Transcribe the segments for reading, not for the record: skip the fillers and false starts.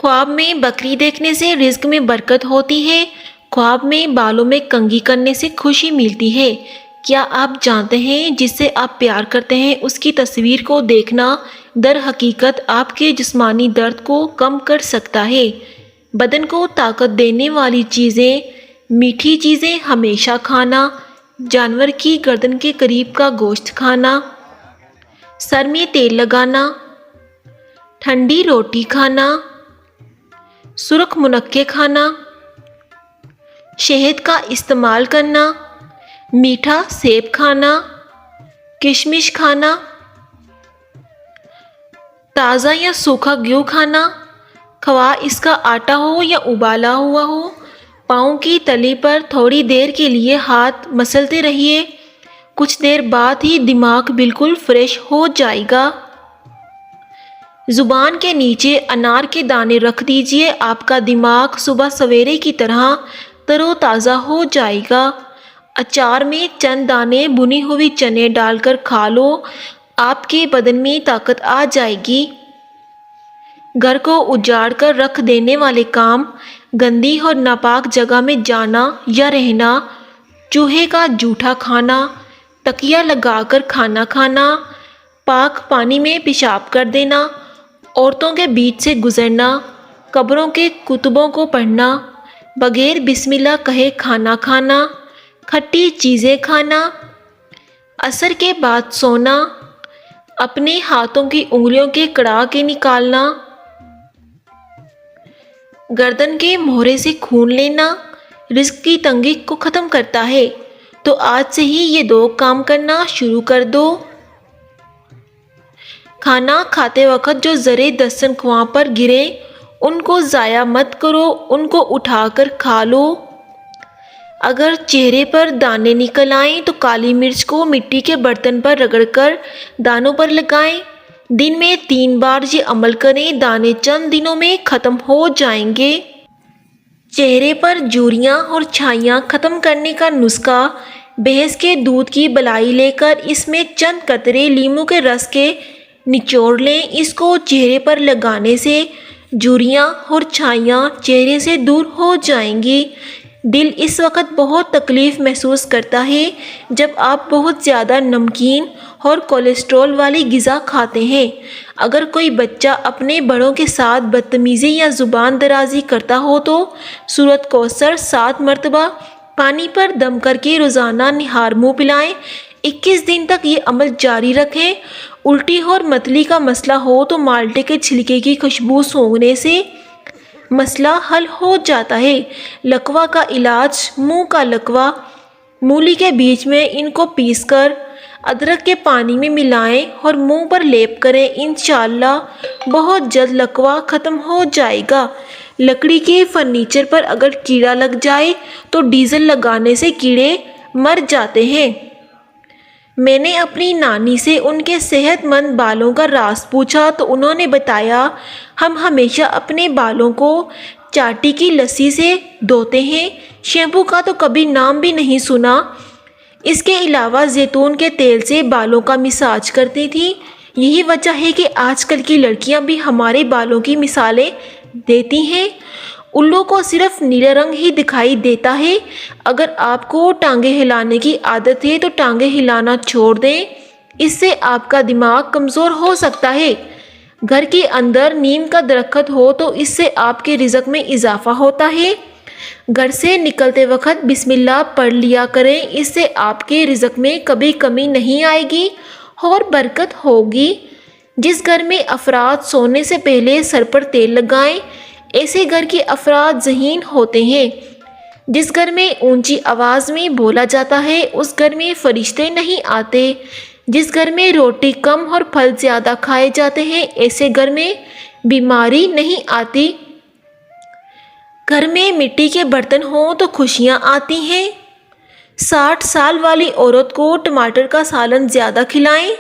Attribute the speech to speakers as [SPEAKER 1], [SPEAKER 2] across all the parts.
[SPEAKER 1] خواب میں بکری دیکھنے سے رزق میں برکت ہوتی ہے۔ خواب میں بالوں میں کنگھی کرنے سے خوشی ملتی ہے۔ کیا آپ جانتے ہیں جس سے آپ پیار کرتے ہیں اس کی تصویر کو دیکھنا در حقیقت آپ کے جسمانی درد کو کم کر سکتا ہے۔ بدن کو طاقت دینے والی چیزیں، میٹھی چیزیں ہمیشہ کھانا، جانور کی گردن کے قریب کا گوشت کھانا، سر میں تیل لگانا، ٹھنڈی روٹی کھانا، سرخ منقے کھانا، شہد کا استعمال کرنا، میٹھا سیب کھانا، کشمش کھانا، تازہ یا سوکھا گیہوں کھانا، خواہ اس کا آٹا ہو یا ابالا ہوا ہو۔ پاؤں کی تلی پر تھوڑی دیر کے لیے ہاتھ مسلتے رہیے، کچھ دیر بعد ہی دماغ بالکل فریش ہو جائے گا۔ زبان کے نیچے انار کے دانے رکھ دیجئے، آپ کا دماغ صبح سویرے کی طرح تر و تازہ ہو جائے گا۔ اچار میں چند دانے بھنے ہوئے چنے ڈال کر کھا لو، آپ کے بدن میں طاقت آ جائے گی۔ گھر کو اجاڑ کر رکھ دینے والے کام، گندی اور ناپاک جگہ میں جانا یا رہنا، چوہے کا جوٹا کھانا، تکیہ لگا کر کھانا کھانا، پاک پانی میں پیشاب کر دینا، عورتوں کے بیچ سے گزرنا، قبروں کے کتبوں کو پڑھنا، بغیر بسم اللہ کہے کھانا کھانا، کھٹی چیزیں کھانا، عصر کے بعد سونا، اپنے ہاتھوں کی انگلیوں کے کڑاکے نکالنا، گردن کے مہرے سے خون لینا، رزق کی تنگی کو ختم کرتا ہے۔ تو آج سے ہی یہ 2 کام کرنا شروع کر دو۔ کھانا کھاتے وقت جو ذرے دستن خواہ پر گرے ان کو ضائع مت کرو، ان کو اٹھا کر کھا لو۔ اگر چہرے پر دانے نکل آئیں تو کالی مرچ کو مٹی کے برتن پر رگڑ کر دانوں پر لگائیں۔ دن میں 3 بار یہ عمل کریں، دانے چند دنوں میں ختم ہو جائیں گے۔ چہرے پر جھریاں اور چھائیاں ختم کرنے کا نسخہ: بھینس کے دودھ کی بلائی لے کر اس میں چند قطرے لیموں کے رس کے نچوڑ لیں، اس کو چہرے پر لگانے سے جھریاں اور چھائیاں چہرے سے دور ہو جائیں گی۔ دل اس وقت بہت تکلیف محسوس کرتا ہے جب آپ بہت زیادہ نمکین اور کولیسٹرول والی غذا کھاتے ہیں۔ اگر کوئی بچہ اپنے بڑوں کے ساتھ بدتمیزی یا زبان درازی کرتا ہو تو سورۃ کوثر 7 مرتبہ پانی پر دم کر کے روزانہ نہار منہ پلائیں۔ 21 دن تک یہ عمل جاری رکھیں۔ الٹی اور متلی کا مسئلہ ہو تو مالٹے کے چھلکے کی خوشبو سونگھنے سے مسئلہ حل ہو جاتا ہے۔ لکوہ کا علاج: منہ کا لکوہ، مولی کے بیج میں ان کو پیس کر ادرک کے پانی میں ملائیں اور منہ پر لیپ کریں، انشاءاللہ بہت جلد لکوہ ختم ہو جائے گا۔ لکڑی کے فرنیچر پر اگر کیڑا لگ جائے تو ڈیزل لگانے سے کیڑے مر جاتے ہیں۔ میں نے اپنی نانی سے ان کے صحت مند بالوں کا راز پوچھا تو انہوں نے بتایا، ہم ہمیشہ اپنے بالوں کو چاٹی کی لسی سے دھوتے ہیں، شیمپو کا تو کبھی نام بھی نہیں سنا۔ اس کے علاوہ زیتون کے تیل سے بالوں کا مساج کرتی تھی۔ یہی وجہ ہے کہ آج کل کی لڑکیاں بھی ہمارے بالوں کی مثالیں دیتی ہیں۔ الو کو صرف نیلا رنگ ہی دکھائی دیتا ہے۔ اگر آپ کو ٹانگیں ہلانے کی عادت ہے تو ٹانگیں ہلانا چھوڑ دیں، اس سے آپ کا دماغ کمزور ہو سکتا ہے۔ گھر کے اندر نیم کا درخت ہو تو اس سے آپ کے رزق میں اضافہ ہوتا ہے۔ گھر سے نکلتے وقت بسم اللہ پڑھ لیا کریں، اس سے آپ کے رزق میں کبھی کمی نہیں آئے گی اور برکت ہوگی۔ جس گھر میں افراد سونے سے پہلے سر پر تیل لگائیں، ایسے گھر کے افراد ذہین ہوتے ہیں۔ جس گھر میں اونچی آواز میں بولا جاتا ہے اس گھر میں فرشتے نہیں آتے۔ جس گھر میں روٹی کم اور پھل زیادہ کھائے جاتے ہیں ایسے گھر میں بیماری نہیں آتی۔ گھر میں مٹی کے برتن ہوں تو خوشیاں آتی ہیں۔ 60 سال والی عورت کو ٹماٹر کا سالن زیادہ کھلائیں،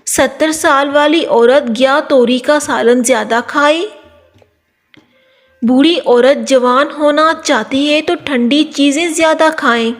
[SPEAKER 1] 70 سال والی عورت گیا توری کا سالن زیادہ کھائے۔ بوڑھی عورت جوان ہونا چاہتی ہے تو ٹھنڈی چیزیں زیادہ کھائیں۔